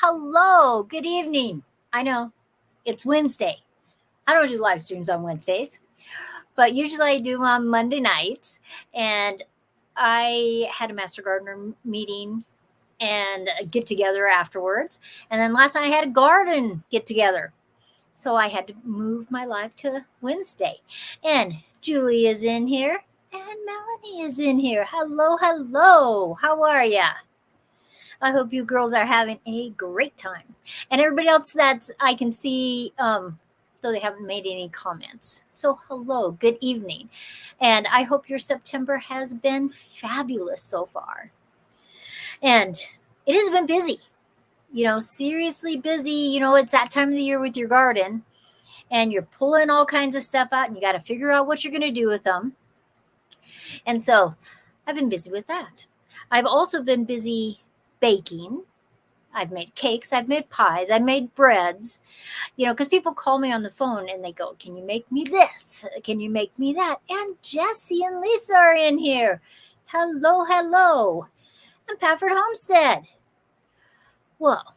hello. Good evening. I know it's Wednesday. I don't do live streams on Wednesdays, but usually I do on Monday nights. And I had a Master Gardener meeting and a get together afterwards. And then last night I had a garden get together. So I had to move my live to Wednesday. And Julie is in here and Melanie is in here. Hello, hello. How are ya? I hope you girls are having a great time. And everybody else that I can see, though they haven't made any comments. So, hello, good evening. And I hope your September has been fabulous so far. And it has been busy, seriously busy. It's that time of the year with your garden, and you're pulling all kinds of stuff out, and you got to figure out what you're going to do with them. And so, I've been busy with that. I've also been busy baking. I've made cakes, I've made pies, I've made breads, because people call me on the phone and they go, can you make me this? Can you make me that? And Jesse and Lisa are in here. Hello, hello. I'm Pafford Homestead. Well,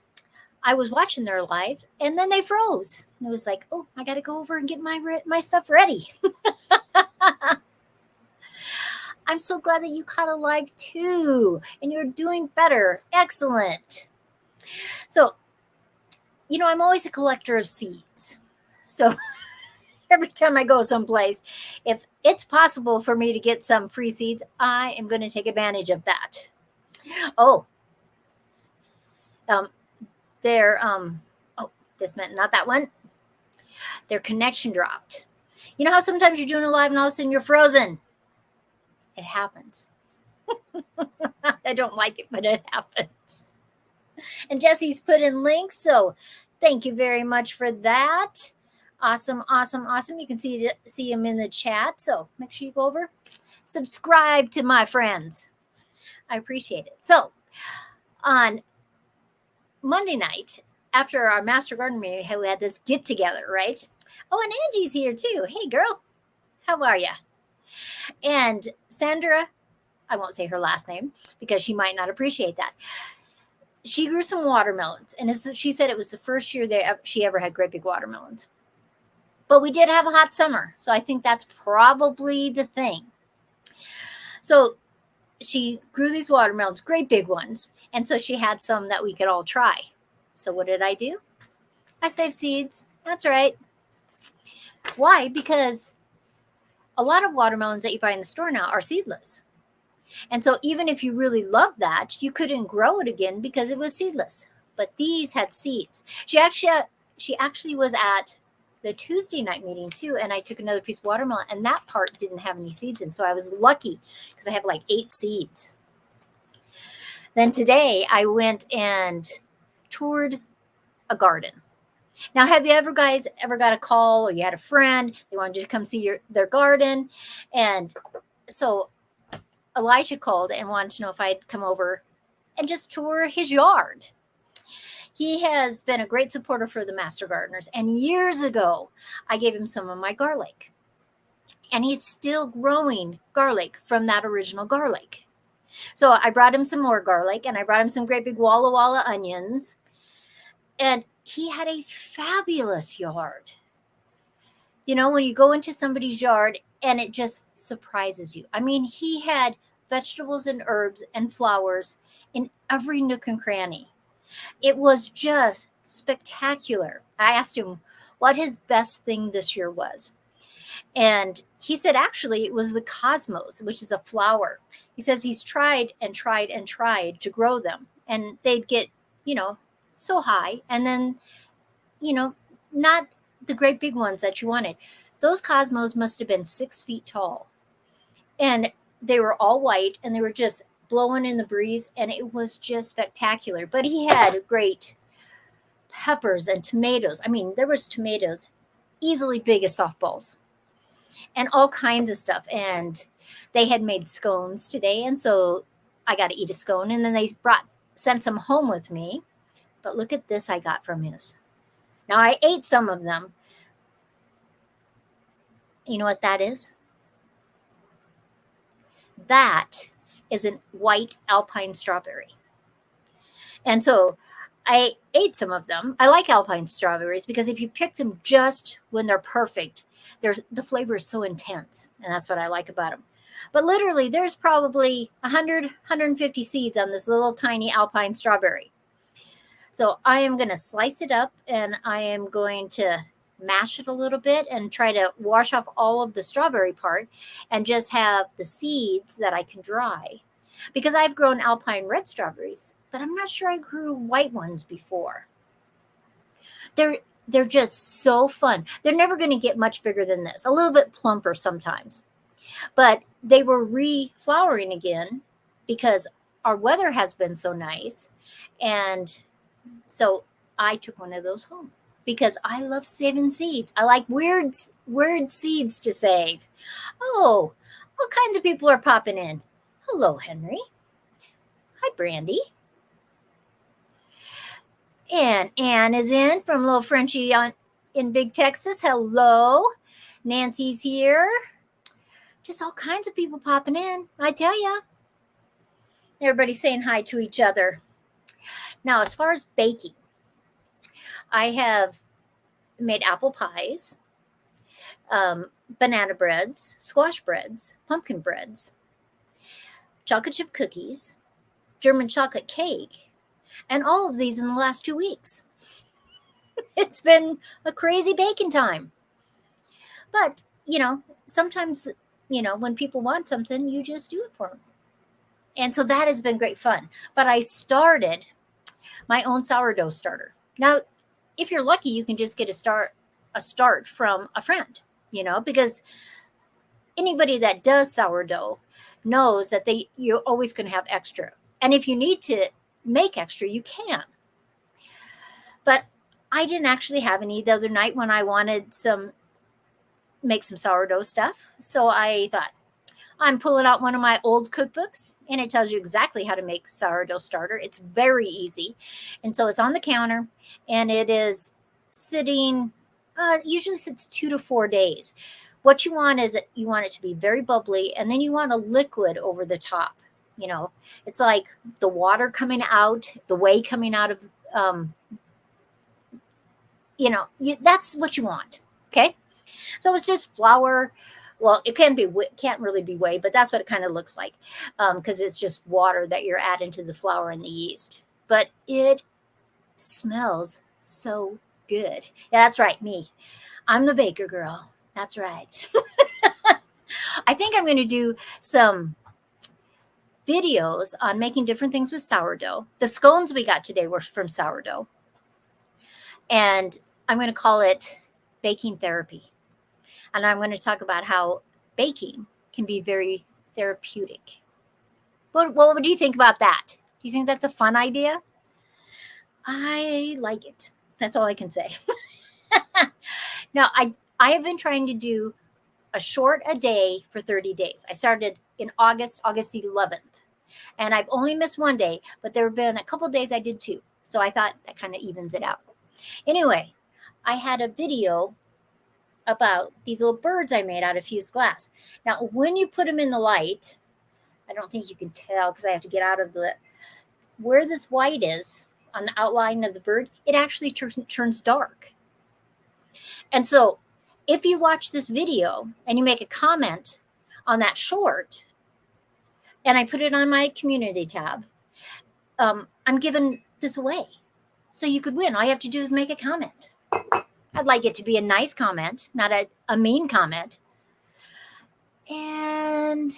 I was watching their live and then they froze. And it was like, oh, I got to go over and get my stuff ready. I'm so glad that you caught a live too, and you're doing better. Excellent. So, I'm always a collector of seeds. So every time I go someplace, if it's possible for me to get some free seeds, I am going to take advantage of that. Oh, just meant not that one. Their connection dropped. You know how sometimes you're doing a live and all of a sudden you're frozen? It happens. I don't like it, but it happens. And Jesse's put in links, so thank you very much for that. Awesome, awesome, awesome. You can see him in the chat, so make sure you go over, subscribe to my friends. I appreciate it. So on Monday night, after our Master Garden meeting, we had this get together, right? Oh, and Angie's here too. Hey, girl, how are ya? And Sandra, I won't say her last name because she might not appreciate that. She grew some watermelons, and she said it was the first year she ever had great big watermelons. But we did have a hot summer, so I think that's probably the thing. So she grew these watermelons, great big ones, and so she had some that we could all try. So what did I do? I saved seeds. That's right. Why? Because a lot of watermelons that you buy in the store now are seedless. And so even if you really love that, you couldn't grow it again because it was seedless. But these had seeds. She actually was at the Tuesday night meeting too, and I took another piece of watermelon, and that part didn't have any seeds in. So I was lucky because I have like 8 seeds. Then today I went and toured a garden. Now, have you ever got a call, or you had a friend, they wanted you to come see their garden? And so Elijah called and wanted to know if I'd come over and just tour his yard. He has been a great supporter for the Master Gardeners. And years ago, I gave him some of my garlic. And he's still growing garlic from that original garlic. So I brought him some more garlic, and I brought him some great big Walla Walla onions. And he had a fabulous yard. When you go into somebody's yard and it just surprises you. I mean, he had vegetables and herbs and flowers in every nook and cranny. It was just spectacular. I asked him what his best thing this year was. And he said, actually, it was the cosmos, which is a flower. He says he's tried and tried and tried to grow them. And they'd get, so high. And then, not the great big ones that you wanted. Those cosmos must have been 6 feet tall. And they were all white, and they were just blowing in the breeze, and it was just spectacular. But he had great peppers and tomatoes. I mean, there was tomatoes easily big as softballs and all kinds of stuff. And they had made scones today, and so I got to eat a scone. And then they sent some home with me. But look at this I got from his. Now, I ate some of them. You know what that is? That is a white alpine strawberry. And so I ate some of them. I like alpine strawberries because if you pick them just when they're perfect, the flavor is so intense, and that's what I like about them. But literally, there's probably 100, 150 seeds on this little tiny alpine strawberry. So I am going to slice it up, and I am going to mash it a little bit and try to wash off all of the strawberry part and just have the seeds that I can dry. Because I've grown alpine red strawberries, but I'm not sure I grew white ones before. They're just so fun. They're never going to get much bigger than this, a little bit plumper sometimes. But they were reflowering again because our weather has been so nice. And so I took one of those home because I love saving seeds. I like weird seeds to save. Oh, all kinds of people are popping in. Hello, Henry. Hi, Brandy. And Ann is in from Little Frenchie in Big Texas. Hello. Nancy's here. Just all kinds of people popping in. I tell ya. Everybody's saying hi to each other. Now, as far as baking, I have made apple pies, banana breads, squash breads, pumpkin breads, chocolate chip cookies, German chocolate cake, and all of these in the last 2 weeks. It's been a crazy baking time. But, sometimes, when people want something, you just do it for them. And so that has been great fun. But I started my own sourdough starter. Now, if you're lucky, you can just get a start from a friend, because anybody that does sourdough knows that you're always going to have extra. And if you need to make extra, you can. But I didn't actually have any the other night when I wanted make some sourdough stuff. So I thought, I'm pulling out one of my old cookbooks, and it tells you exactly how to make sourdough starter. It's very easy. And so it's on the counter, and it is sitting, usually sits 2 to 4 days. What you want is you want it to be very bubbly, and then you want a liquid over the top. It's like the water coming out, the whey coming out of, that's what you want. Okay. So it's just flour. Well, it can't really be whey, but that's what it kind of looks like, because it's just water that you're adding to the flour and the yeast. But it smells so good. Yeah, that's right, me. I'm the baker girl. That's right. I think I'm going to do some videos on making different things with sourdough. The scones we got today were from sourdough. And I'm going to call it baking therapy. And I'm going to talk about how baking can be very therapeutic. What do you think about that? Do you think that's a fun idea? I like it. That's all I can say. Now, I have been trying to do a short a day for 30 days. I started in August 11th. And I've only missed one day, but there have been a couple of days I did 2. So I thought that kind of evens it out. Anyway, I had a video about these little birds I made out of fused glass. Now, when you put them in the light, I don't think you can tell because I have to get out of where this white is on the outline of the bird, it actually turns dark. And so if you watch this video and you make a comment on that short, and I put it on my community tab, I'm giving this away. So you could win. All you have to do is make a comment. I'd like it to be a nice comment, not a mean comment. And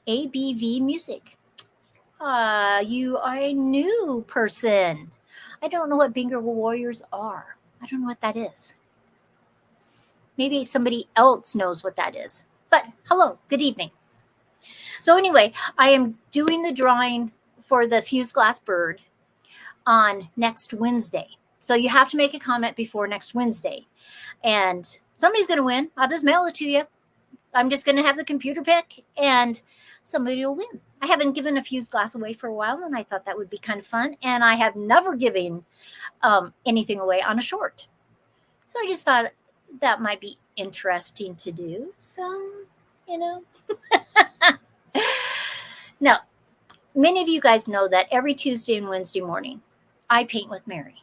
ABV music. You are a new person. I don't know what Bingo Warriors are. I don't know what that is. Maybe somebody else knows what that is. But hello, good evening. So anyway, I am doing the drawing for the fused glass bird on next Wednesday. So you have to make a comment before next Wednesday. And somebody's going to win. I'll just mail it to you. I'm just going to have the computer pick and somebody will win. I haven't given a fused glass away for a while, and I thought that would be kind of fun. And I have never given anything away on a short. So I just thought that might be interesting to do. So, Now, many of you guys know that every Tuesday and Wednesday morning, I paint with Mary.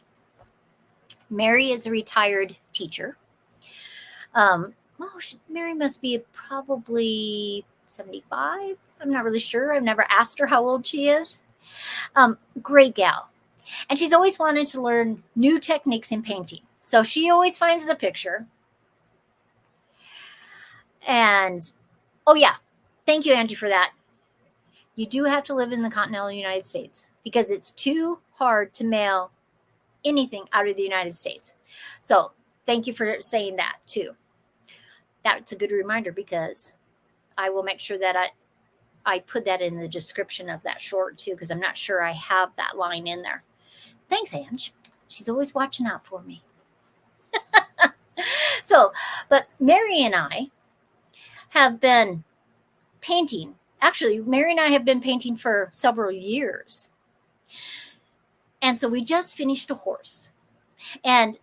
Mary is a retired teacher. Mary must be probably 75. I'm not really sure. I've never asked her how old she is. Great gal. And she's always wanted to learn new techniques in painting. So she always finds the picture. And, oh yeah, thank you, Angie, for that. You do have to live in the continental United States because it's too hard to mail anything out of the United States. So thank you for saying that too. That's a good reminder because I will make sure that I put that in the description of that short too, because I'm not sure I have that line in there. Thanks, Ange. She's always watching out for me. So, but Mary and I have been painting. Actually, Mary and I have been painting for several years. And so we just finished a horse. And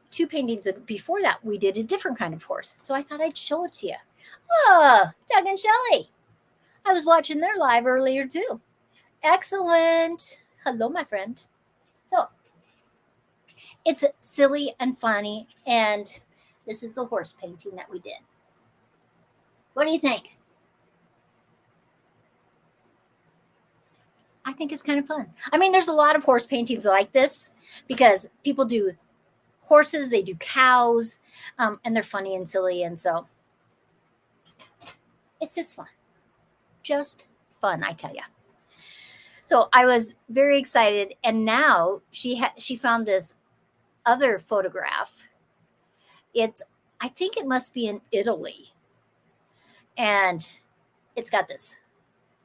2 paintings before that, we did a different kind of horse. So I thought I'd show it to you. Oh, Doug and Shelley. I was watching their live earlier too. Excellent. Hello, my friend. So it's silly and funny. And this is the horse painting that we did. What do you think? I think it's kind of fun. I mean, there's a lot of horse paintings like this because people do horses, they do cows, and they're funny and silly. And so it's just fun. Just fun, I tell you. So I was very excited. And now she found this other photograph. I think it must be in Italy. And it's got this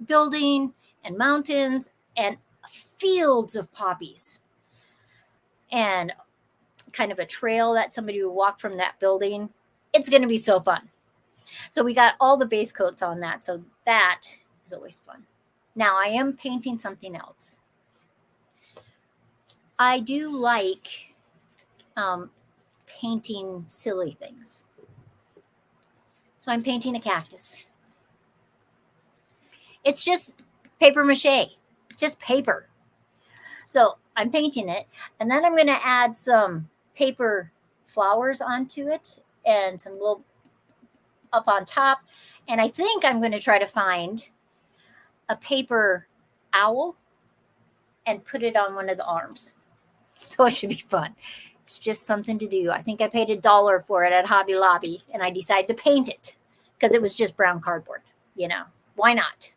building and mountains and fields of poppies and kind of a trail that somebody would walk from that building. It's going to be so fun. So we got all the base coats on that. So that is always fun. Now I am painting something else. I do like painting silly things. So I'm painting a cactus. It's just paper mache, just paper. So I'm painting it, and then I'm going to add some paper flowers onto it and some little up on top. And I think I'm going to try to find a paper owl and put it on one of the arms. So it should be fun. It's just something to do. I think I paid $1 for it at Hobby Lobby, and I decided to paint it because it was just brown cardboard. You know, why not?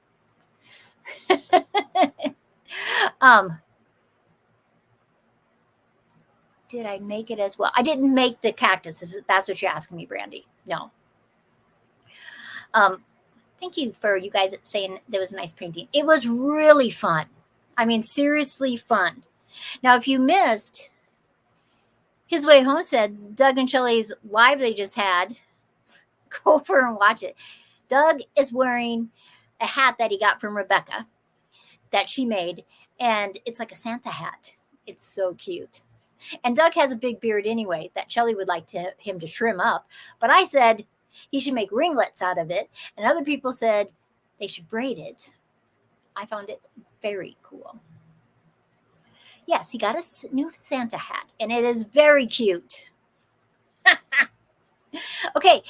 Did I make it as well? I didn't make the cactus, if that's what you're asking me, Brandy. No. Thank you for you guys saying there was a nice painting. It was really fun. I mean, seriously fun. Now, if you missed His Way Homestead, Doug and Shelley's live they just had, go over and watch it. Doug is wearing a hat that he got from Rebecca that she made, and it's like a Santa hat. It's so cute. And Doug has a big beard anyway that Shelley would like him to trim up. But I said he should make ringlets out of it. And other people said they should braid it. I found it very cool. Yes, he got a new Santa hat, and it is very cute. Okay,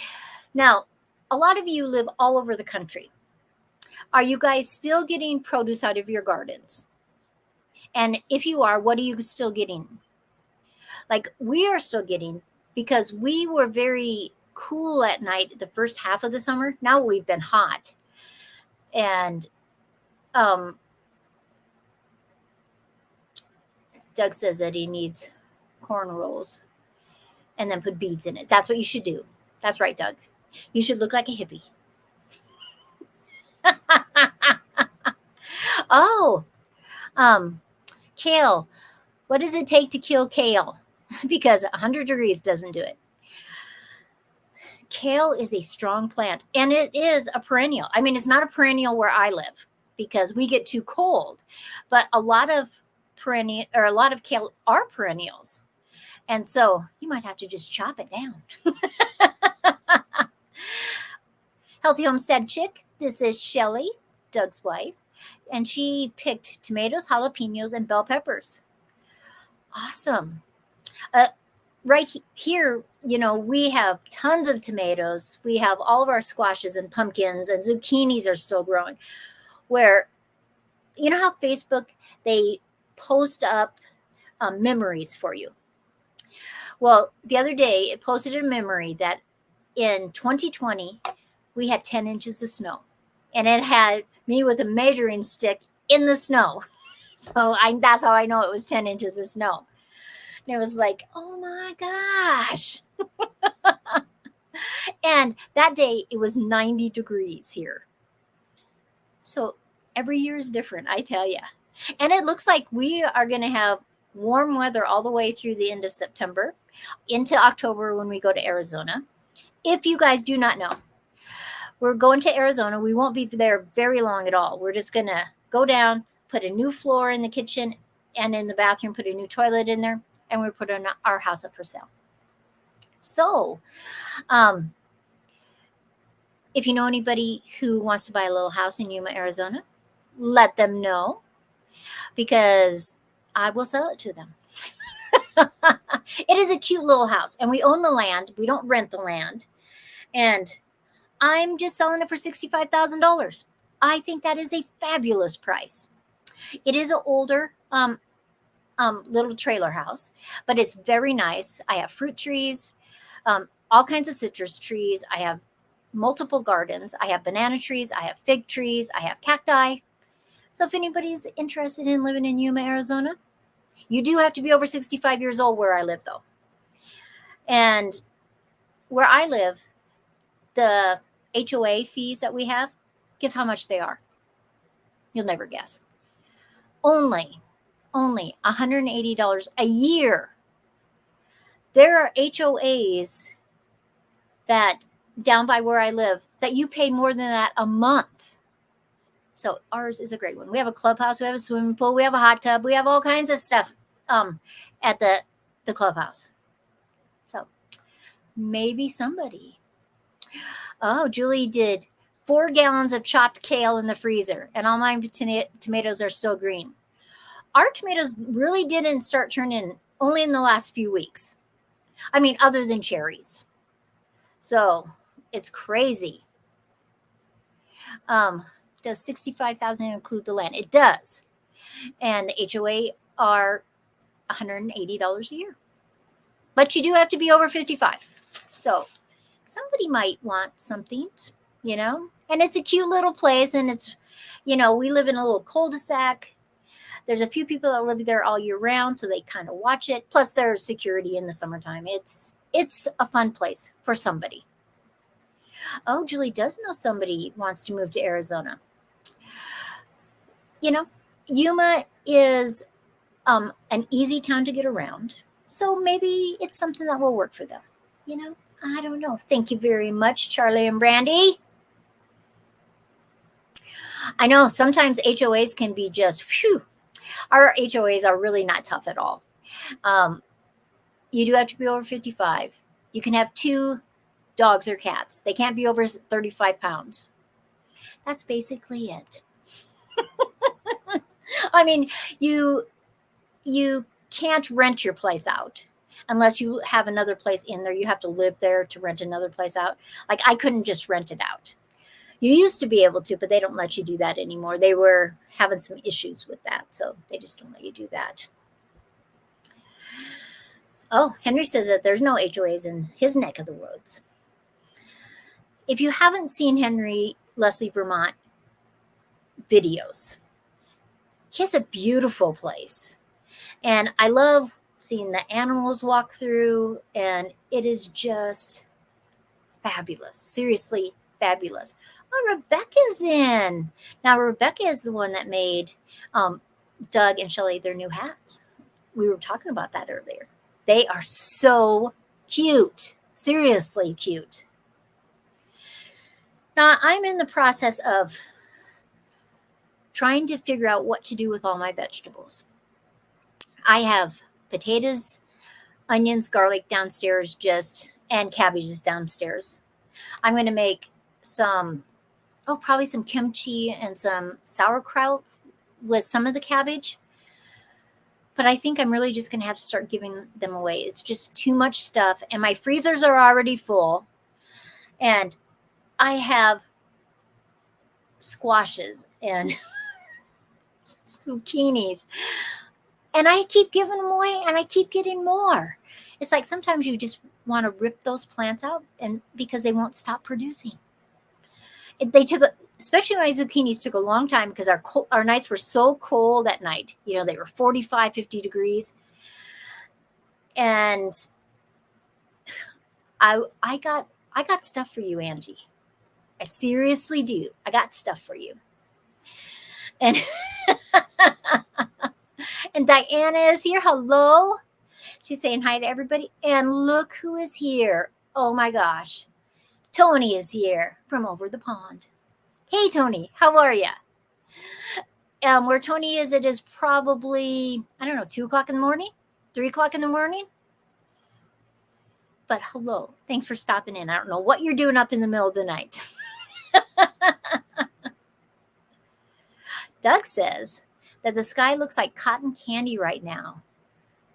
now, a lot of you live all over the country. Are you guys still getting produce out of your gardens? And if you are, what are you still getting? Like we are still getting, because we were very cool at night the first half of the summer. Now we've been hot. And Doug says that he needs corn rolls and then put beads in it. That's what you should do. That's right, Doug. You should look like a hippie. Oh, kale. What does it take to kill kale? Because 100 degrees doesn't do it. Kale is a strong plant, and it is a perennial. I mean, it's not a perennial where I live because we get too cold, but a lot of kale are perennials. And so you might have to just chop it down. Healthy Homestead Chick. This is Shelly, Doug's wife, and she picked tomatoes, jalapenos, and bell peppers. Awesome. Right here, we have tons of tomatoes. We have all of our squashes and pumpkins, and zucchinis are still growing. Where, you know how Facebook, they post up memories for you. Well, the other day it posted a memory that in 2020 we had 10 inches of snow, and it had me with a measuring stick in the snow. So that's how I know it was 10 inches of snow. And it was like, oh my gosh. And that day it was 90 degrees here. So every year is different, I tell you. And it looks like we are going to have warm weather all the way through the end of September into October when we go to Arizona. If you guys do not know, we're going to Arizona. We won't be there very long at all. We're just going to go down, put a new floor in the kitchen and in the bathroom, put a new toilet in there, and we put our house up for sale. So, if you know anybody who wants to buy a little house in Yuma, Arizona, let them know, because I will sell it to them. It is a cute little house, and we own the land. We don't rent the land. And I'm just selling it for $65,000. I think that is a fabulous price. It is an older little trailer house, but it's very nice. I have fruit trees, all kinds of citrus trees. I have multiple gardens. I have banana trees. I have fig trees. I have cacti. So if anybody's interested in living in Yuma, Arizona, you do have to be over 65 years old where I live, though. And where I live, the HOA fees that we have, guess how much they are? You'll never guess. Only $180 a year. There are HOAs that down by where I live that you pay more than that a month. So ours is a great one. We have a clubhouse, we have a swimming pool, we have a hot tub, we have all kinds of stuff at the clubhouse. So maybe somebody. Oh, Julie did 4 gallons of chopped kale in the freezer, and all my tomatoes are still green. Our tomatoes really didn't start turning only in the last few weeks. I mean, other than cherries. So it's crazy. Does $65,000 include the land? It does. And the HOA are $180 a year. But you do have to be over 55. So somebody might want something, And it's a cute little place. And it's, we live in a little cul-de-sac. There's a few people that live there all year round, so they kind of watch it. Plus, there's security in the summertime. It's a fun place for somebody. Oh, Julie does know somebody wants to move to Arizona. Yuma is an easy town to get around. So maybe it's something that will work for them. I don't know. Thank you very much, Charlie and Brandy. I know sometimes HOAs can be just, whew. Our HOAs are really not tough at all. You do have to be over 55. You can have 2 dogs or cats. They can't be over 35 pounds. That's basically it. I mean, you can't rent your place out unless you have another place in there. You have to live there to rent another place out. Like, I couldn't just rent it out. You used to be able to, but they don't let you do that anymore. They were having some issues with that, so they just don't let you do that. Oh, Henry says that there's no HOAs in his neck of the woods. If you haven't seen Henry Leslie Vermont videos, he has a beautiful place. And I love seeing the animals walk through, and it is just fabulous. Seriously, fabulous. Oh, Rebecca's in. Now, Rebecca is the one that made Doug and Shelly their new hats. We were talking about that earlier. They are so cute. Seriously cute. Now, I'm in the process of trying to figure out what to do with all my vegetables. I have potatoes, onions, garlic downstairs, and cabbages downstairs. I'm going to make some, probably some kimchi and some sauerkraut with some of the cabbage. But I think I'm really just going to have to start giving them away. It's just too much stuff. And my freezers are already full. And I have squashes and zucchinis. And I keep giving them away and I keep getting more. It's like sometimes you just want to rip those plants out and because they won't stop producing. Especially my zucchinis took a long time because our nights were so cold at night. You know, they were 45, 50 degrees. And I got stuff for you, Angie. I seriously do. I got stuff for you. And and Diana is here. Hello. She's saying hi to everybody. And look who is here. Oh my gosh. Tony is here from over the pond. Hey, Tony, how are you? Where Tony is, it is probably, I don't know, 2 o'clock in the morning, 3 o'clock in the morning. But hello, thanks for stopping in. I don't know what you're doing up in the middle of the night. Doug says that the sky looks like cotton candy right now.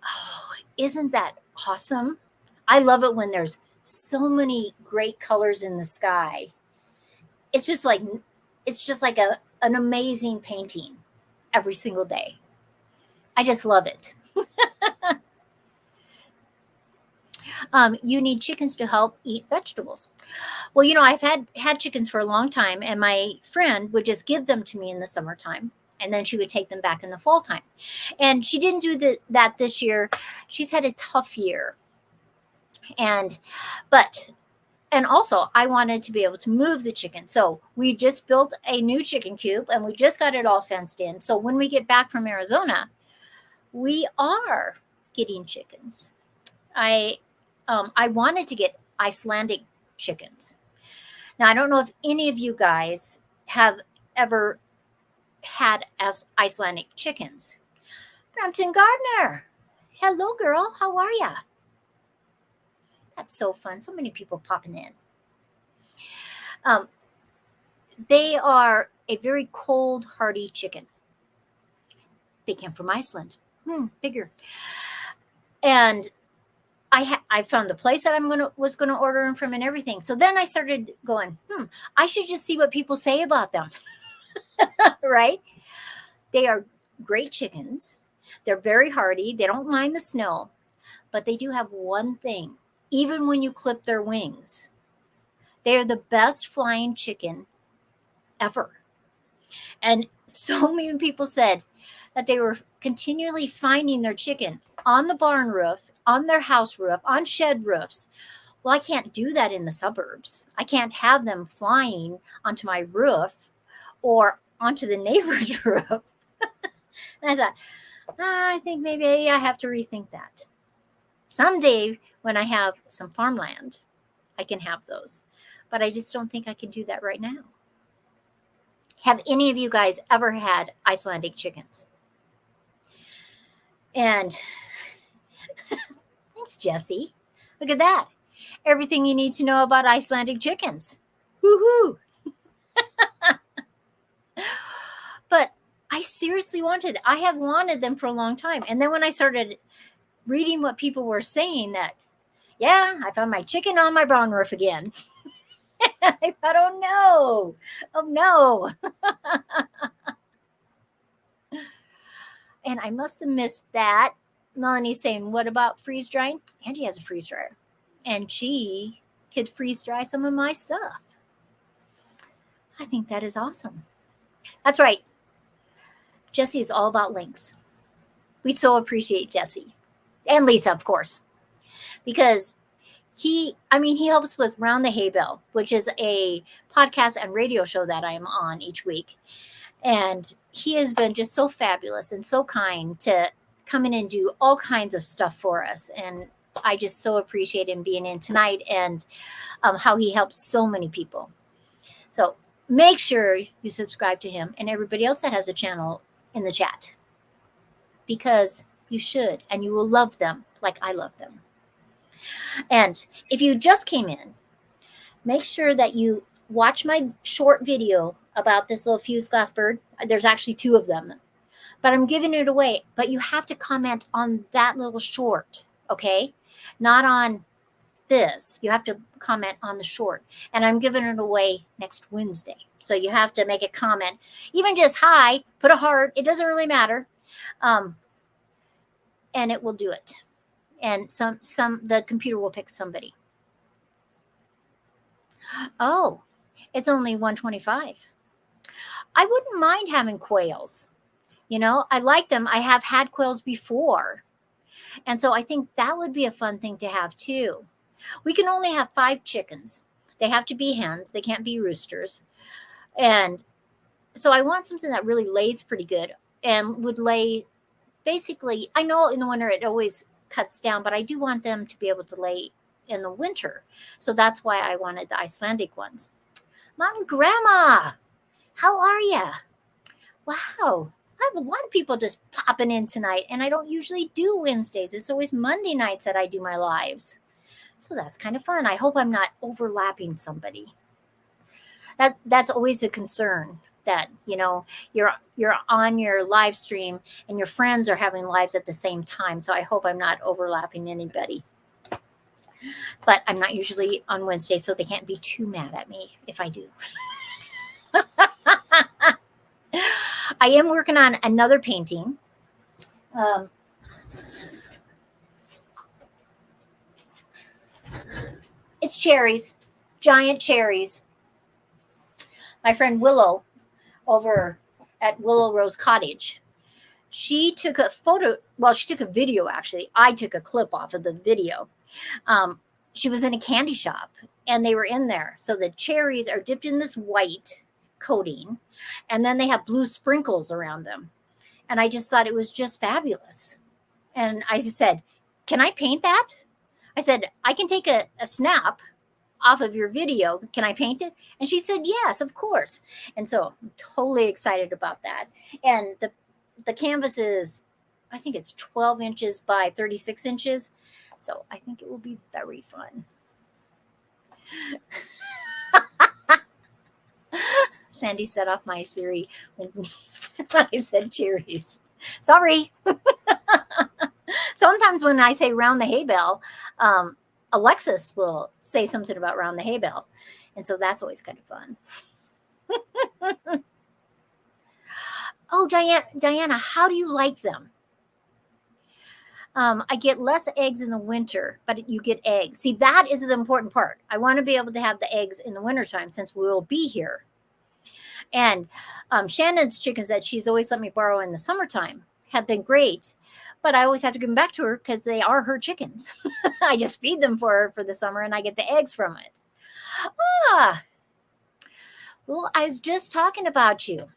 Oh, isn't that awesome? I love it when there's so many great colors in the sky. It's just like an amazing painting every single day. I just love it. You need chickens to help eat vegetables. Well, you know, I've had chickens for a long time, and my friend would just give them to me in the summertime, and then she would take them back in the fall time. And she didn't do that this year. She's had a tough year. And also, I wanted to be able to move the chicken. So we just built a new chicken coop, and we just got it all fenced in. So when we get back from Arizona, we are getting chickens. I wanted to get Icelandic chickens. Now, I don't know if any of you guys have ever had Icelandic chickens. Brampton Gardner. Hello, girl. How are ya? That's so fun. So many people popping in. They are a very cold, hardy chicken. They came from Iceland. Bigger. And I found the place that was gonna order them from and everything. So then I started going, I should just see what people say about them. Right? They are great chickens. They're very hardy. They don't mind the snow, but they do have one thing. Even when you clip their wings, they are the best flying chicken ever. And so many people said that they were continually finding their chicken on the barn roof, on their house roof, on shed roofs. Well, I can't do that in the suburbs. I can't have them flying onto my roof or onto the neighbor's roof. And I thought, I think maybe I have to rethink that. Someday when I have some farmland, I can have those. But I just don't think I can do that right now. Have any of you guys ever had Icelandic chickens? And thanks, Jesse. Look at that. Everything you need to know about Icelandic chickens. Woohoo! But I seriously I have wanted them for a long time. And then when I started reading what people were saying that, yeah, I found my chicken on my barn roof again. I thought, oh no. And I must have missed that. Melanie's saying, what about freeze drying? Angie has a freeze dryer, and she could freeze dry some of my stuff. I think that is awesome. That's right. Jesse is all about links. We so appreciate Jesse and Lisa, of course, because he helps with Round the Hay Bale, which is a podcast and radio show that I'm on each week. And he has been just so fabulous and so kind to come in and do all kinds of stuff for us. And I just so appreciate him being in tonight and how he helps so many people. So make sure you subscribe to him and everybody else that has a channel in the chat, because you should, and you will love them like I love them. And if you just came in, make sure that you watch my short video about this little fused glass bird. There's actually 2 of them, but I'm giving it away. But you have to comment on that little short, okay? Not on this. You have to comment on the short. And I'm giving it away next Wednesday. So you have to make a comment. Even just hi, put a heart. It doesn't really matter. And it will do it. And the computer will pick somebody. Oh, it's only 125. I wouldn't mind having quails. You know, I like them. I have had quails before. And so I think that would be a fun thing to have too. We can only have 5 chickens. They have to be hens. They can't be roosters. And so I want something that really lays pretty good and would lay basically, I know in the winter it always cuts down, but I do want them to be able to lay in the winter. So that's why I wanted the Icelandic ones. Mom, Grandma, how are you? Wow. I have a lot of people just popping in tonight, and I don't usually do Wednesdays. It's always Monday nights that I do my lives. So that's kind of fun. I hope I'm not overlapping somebody. That's always a concern, that, you know, you're on your live stream and your friends are having lives at the same time. So I hope I'm not overlapping anybody. But I'm not usually on Wednesday, so they can't be too mad at me if I do. I am working on another painting. It's cherries, giant cherries. My friend Willow over at Willow Rose Cottage, she took a photo. Well, she took a video, actually. I took a clip off of the video. She was in a candy shop and they were in there. So the cherries are dipped in this white coating and then they have blue sprinkles around them. And I just thought it was just fabulous. And I just said, can I paint that? I said, I can take a snap off of your video. Can I paint it? And she said, yes, of course. And so I'm totally excited about that. And the canvas is, I think it's 12 inches by 36 inches. So I think it will be very fun. Sandy set off my Siri when I said cherries. Sorry. Sometimes when I say round the hay bale, Alexis will say something about round the hay bale. And so that's always kind of fun. Oh, Diana, how do you like them? I get less eggs in the winter, but you get eggs. See, that is the important part. I want to be able to have the eggs in the wintertime since we will be here. And Shannon's chickens that she's always let me borrow in the summertime have been great, but I always have to give them back to her because they are her chickens. I just feed them for her for the summer and I get the eggs from it. Well, I was just talking about you.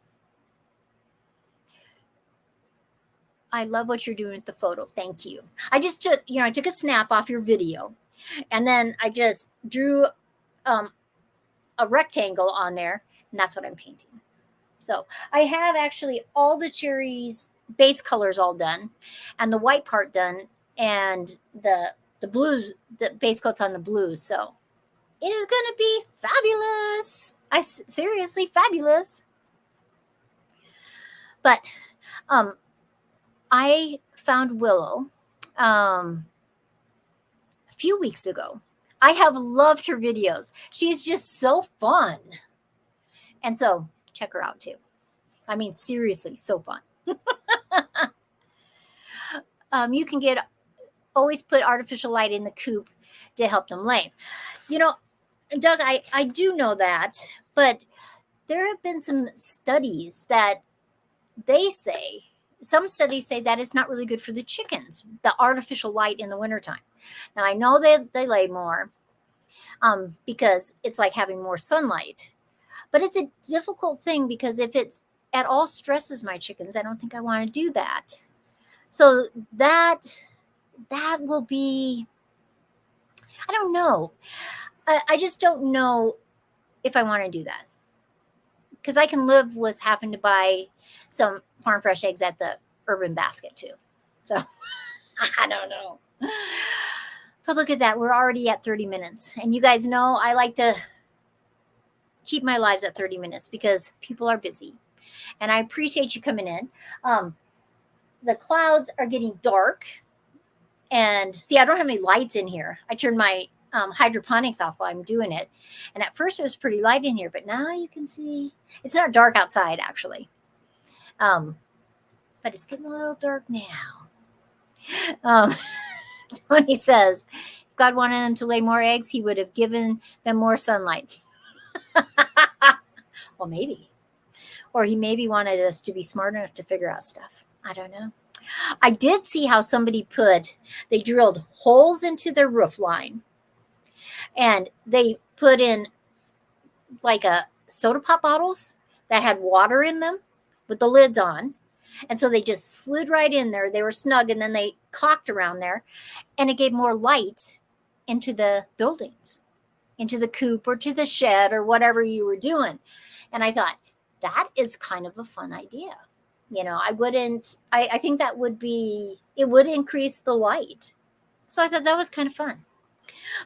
I love what you're doing with the photo. Thank you. I just took, I took a snap off your video and then I just drew a rectangle on there and that's what I'm painting. So I have actually all the cherries base colors all done and the white part done and the blues, the base coats on the blues. So it is going to be fabulous. Seriously fabulous. But I found Willow a few weeks ago. I have loved her videos. She's just so fun. And so check her out too. I mean, seriously, so fun. You can always put artificial light in the coop to help them lay. Doug, I do know that, but there have been some studies that some studies say that it's not really good for the chickens, the artificial light in the wintertime. Now, I know they lay more because it's like having more sunlight, but it's a difficult thing because if it at all stresses my chickens, I don't think I want to do that. So that will be, I don't know. I just don't know if I want to do that because I can live with having to buy some farm fresh eggs at the Urban Basket too. So I don't know. But look at that. We're already at 30 minutes. And you guys know I like to keep my lives at 30 minutes because people are busy. And I appreciate you coming in. The clouds are getting dark. And see, I don't have any lights in here. I turned my hydroponics off while I'm doing it. And at first it was pretty light in here, but now you can see it's not dark outside actually. But it's getting a little dark now. Tony says, if God wanted them to lay more eggs, he would have given them more sunlight. Well, maybe. Or he maybe wanted us to be smart enough to figure out stuff. I don't know. I did see how somebody they drilled holes into their roof line. And they put in like a soda pop bottles that had water in them with the lids on. And so they just slid right in there. They were snug, and then they caulked around there. And it gave more light into the buildings, into the coop or to the shed or whatever you were doing. And I thought, that is kind of a fun idea. You know, I think that it would increase the light. So I thought that was kind of fun.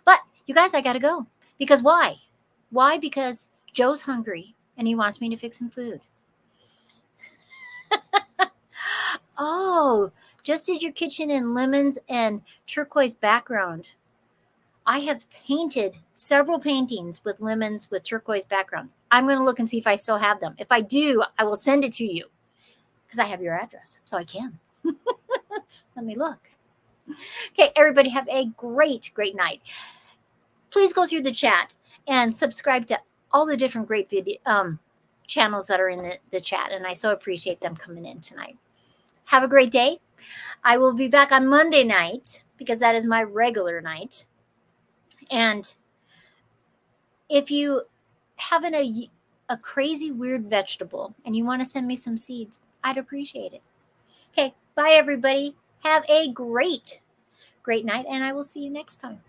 But you guys, I got to go. Because why? Why? Because Joe's hungry and he wants me to fix him food. Oh, just as your kitchen in lemons and turquoise background. I have painted several paintings with lemons with turquoise backgrounds. I'm going to look and see if I still have them. If I do, I will send it to you because I have your address, so I can. Let me look. Okay, everybody have a great, great night. Please go through the chat and subscribe to all the different great video channels that are in the chat, and I so appreciate them coming in tonight. Have a great day. I will be back on Monday night because that is my regular night. And if you have a crazy weird vegetable and you want to send me some seeds, I'd appreciate it. Okay, bye everybody. Have a great, great night, and I will see you next time.